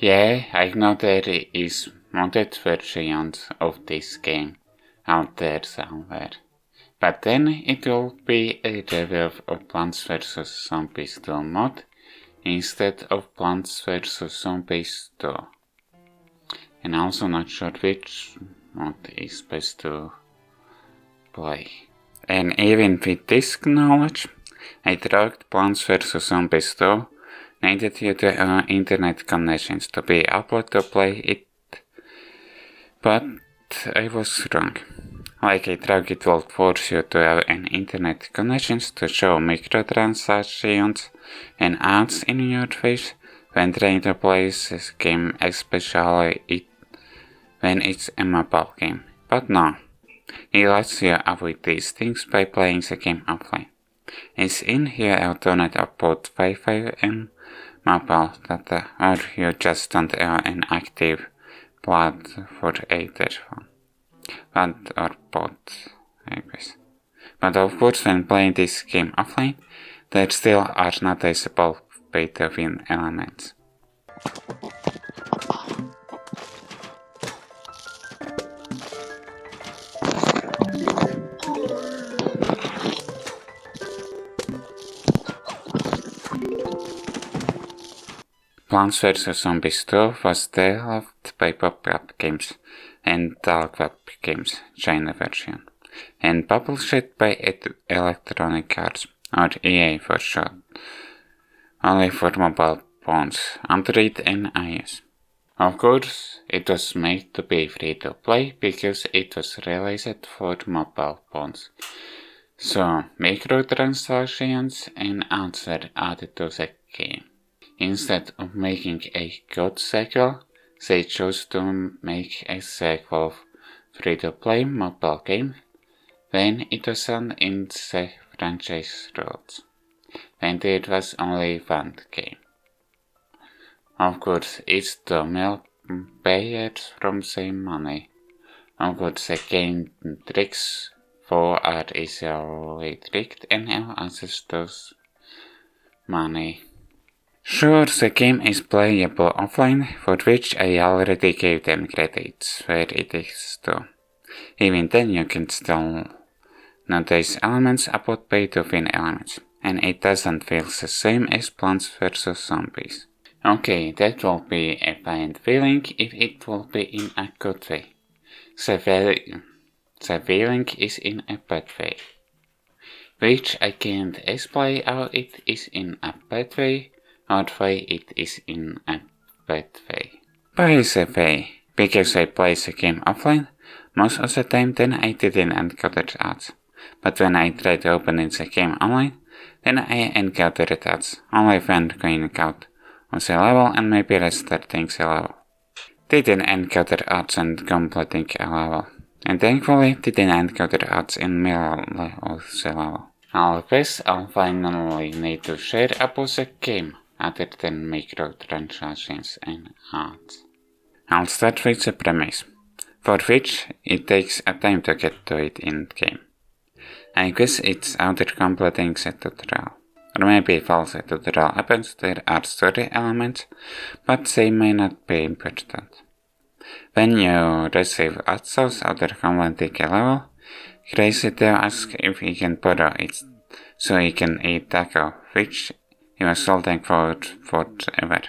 Yeah, I know there is modded versions of this game out there somewhere. But then it will be a review of Plants vs. Zombies 2 mod instead of Plants vs. Zombies 2. And also not sure which mod is best to play. And even with this knowledge, I tried Plants vs. Zombies 2 needed you to internet connections to be able to play it, but I was wrong. Like I tried, it will force you to have an internet connections to show microtransactions and ads in your face when trying to play this game, especially when it's a mobile game. But no, it lets you avoid these things by playing the game offline. It's in here alternate about Wi-Fi and mobile data, or you just don't have an active plug for either phone. Or both, I guess. But of course, when playing this game offline, there still are noticeable pay-to-win elements. Plants vs. Zombies 2 was developed by Pop-Up Games and Dark Web Games, China version, and published by Electronic Arts, or EA for short, only for mobile phones, Android and iOS. Of course, it was made to be free to play because it was released for mobile phones. So, microtransactions and ads were added to the game. Instead of making a good sequel, they chose to make a sequel free-to-play mobile game when it wasn't in the franchise rules, when there was only one game. Of course, it's to milk players from the money. Of course, the game tricks for are easily tricked and have access to money. Sure, the game is playable offline, for which I already gave them credits where it is too. Even then you can still notice elements about pay-to-win elements, and it doesn't feel the same as Plants vs. Zombies. Okay, that will be a fine feeling if it will be in a good way. The feeling is in a bad way, which I can't explain how it is in a bad way, or why it is in a bad way. By the way, because I play the game offline, most of the time then I didn't encounter ads. But when I tried opening the game online, then I encountered ads, only when going out on the level and maybe restarting the level. Didn't encounter ads and completing a level, and thankfully didn't encounter ads in the middle of the level. I guess I'll finally need to share about the game, other than microtransactions and ads. I'll start with the premise, for which it takes a time to get to it in game. I guess it's after completing the tutorial, or maybe while the tutorial happens there are story elements, but they may not be important. When you receive access after completing a level, Crazy Tail asks if he can borrow it, so he can eat taco, which he was holding for forever.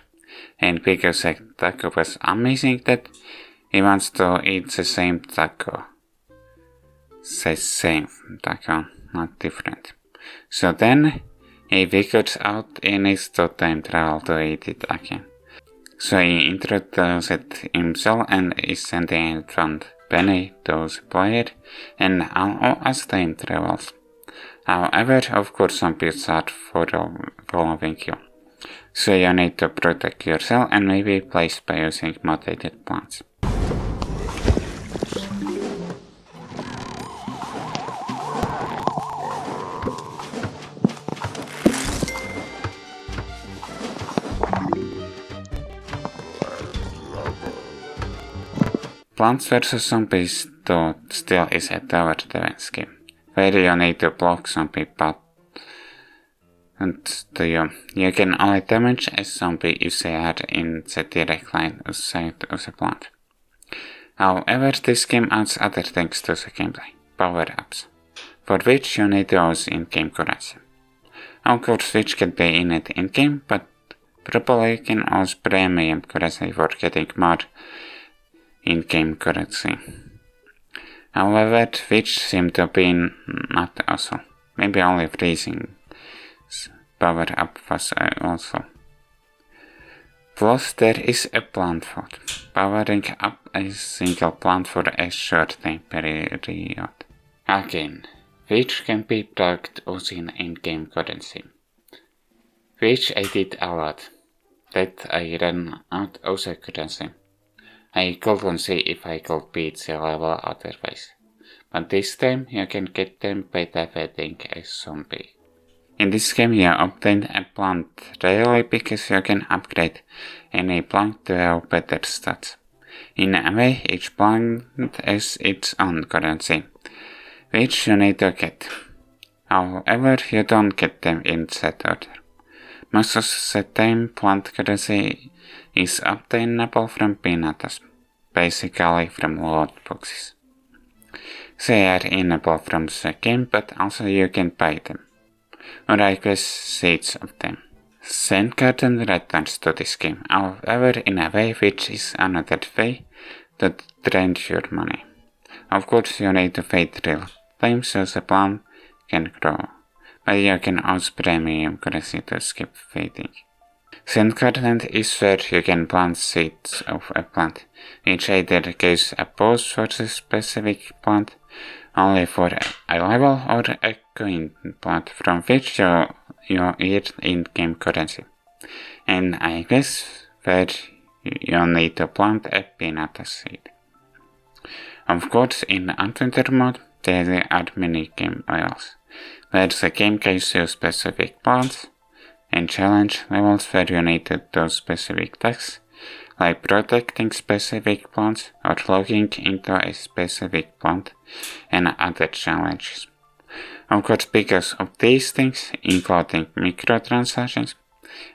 And because the taco was amazing that he wants to eat the same taco. The same taco, not different. So then he figures out he needs to time travel to eat it again. So he introduced himself and is sending a front penny to the player and all as time travels. However, of course, some people are following you. So you need to protect yourself and maybe place by using mutated plants. Plants vs. Zombies 2 still is a tower defense game, where you need to block zombie path to you. You can only damage a zombie if they are in the direct line of sight of the plant. However, this game adds other things to the gameplay, power-ups, for which you need those in-game currency. Of course, which can be in it in-game, but probably can also premium currency for getting more in-game currency. However, which seem to be not also. Maybe only freezing power-up was also. Plus, there is a plant food, powering up a single plant for a short time period. Again, which can be plugged using in-game currency. Which I did a lot, that I ran out of the currency. I couldn't see if I could beat the level otherwise, but this time you can get them by defeating a zombie. In this game you obtain a plant rarely because you can upgrade any plant to have better stats. In a way, each plant has its own currency, which you need to get. However, you don't get them in that order. Most of the time, plant currency is obtainable from peanuts, basically from loot boxes. They are enabled from the game, but also you can buy them, or request seeds of them. Sand Garden returns to this game, however in a way which is another way to drain your money. Of course you need to wait real time so the plant can grow, but you can also premium currency to skip waiting. Sand Garden is where you can plant seeds of a plant, which either gives a boost for the specific plant, only for a level, or a coin plant from which you earn in-game currency. And I guess where you need to plant a peanut seed. Of course, in Adventure mode, there are many game oils, where the game gives you specific plants, and challenge levels where you need to do specific tasks, like protecting specific plants or logging into a specific plant, and other challenges. Of course, because of these things, including microtransactions,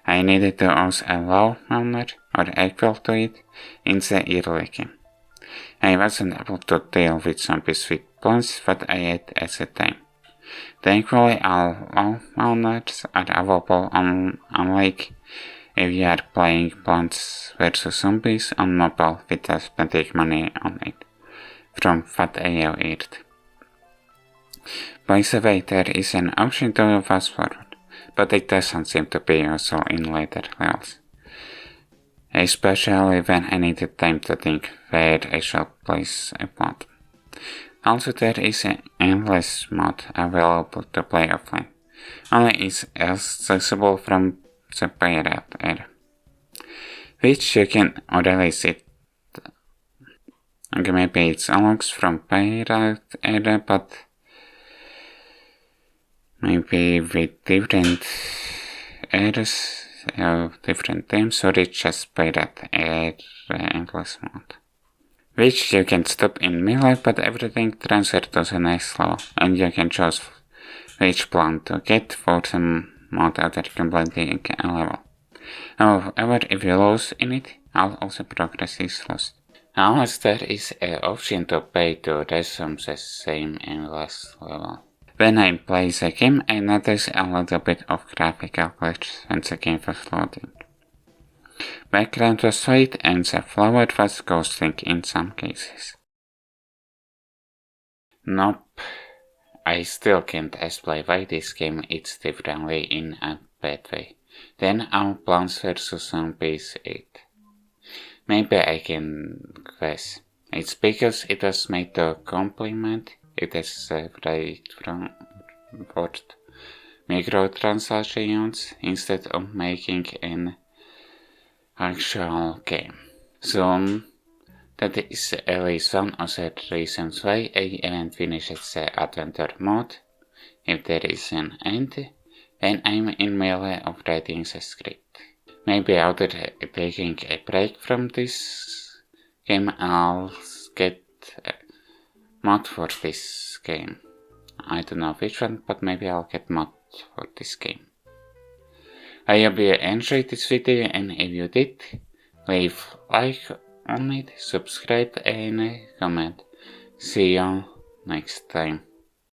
I needed to use a low manner or equal to it in the early game. I wasn't able to deal with zombies with plants that I had at the time. Thankfully, all low manners are available unlike if you are playing Plants vs Zombies on mobile without spending money on it, from what I have heard. By the way, there is an option to fast forward, but it doesn't seem to be also in later levels, especially when I needed time to think where I should place a plant. Also, there is an endless mode available to play offline, only is accessible from the pirate era, which you can release it. Okay, maybe it unlocks from pirate era, but maybe with different eras of different themes, or it's just pirate era endless mode, which you can stop in melee, but everything transfers to the next level, and you can choose which plant to get for the mode after completing a level. However, if you lose in it, all of the progress is lost. Unless there is an option to pay to resume the same endless level. When I play the game, I noticed a little bit of graphical glitch when the game was loading. Background was white and the flower was ghosting in some cases. Nope. I still can't explain why this game is differently in a bad way than our Plants vs Zombies 8. Maybe I can guess. It's because it was made to complement it as separate from forced microtransactions instead of making an actual game. So that is at least one of the reasons why I haven't finished the adventure mode, if there is an end, when I'm in melee of writing the script. Maybe after taking a break from this game I'll get a mod for this game. I don't know which one, but maybe I'll get mod for this game. I hope you enjoyed this video, and if you did, leave like on it, subscribe and comment. See you next time.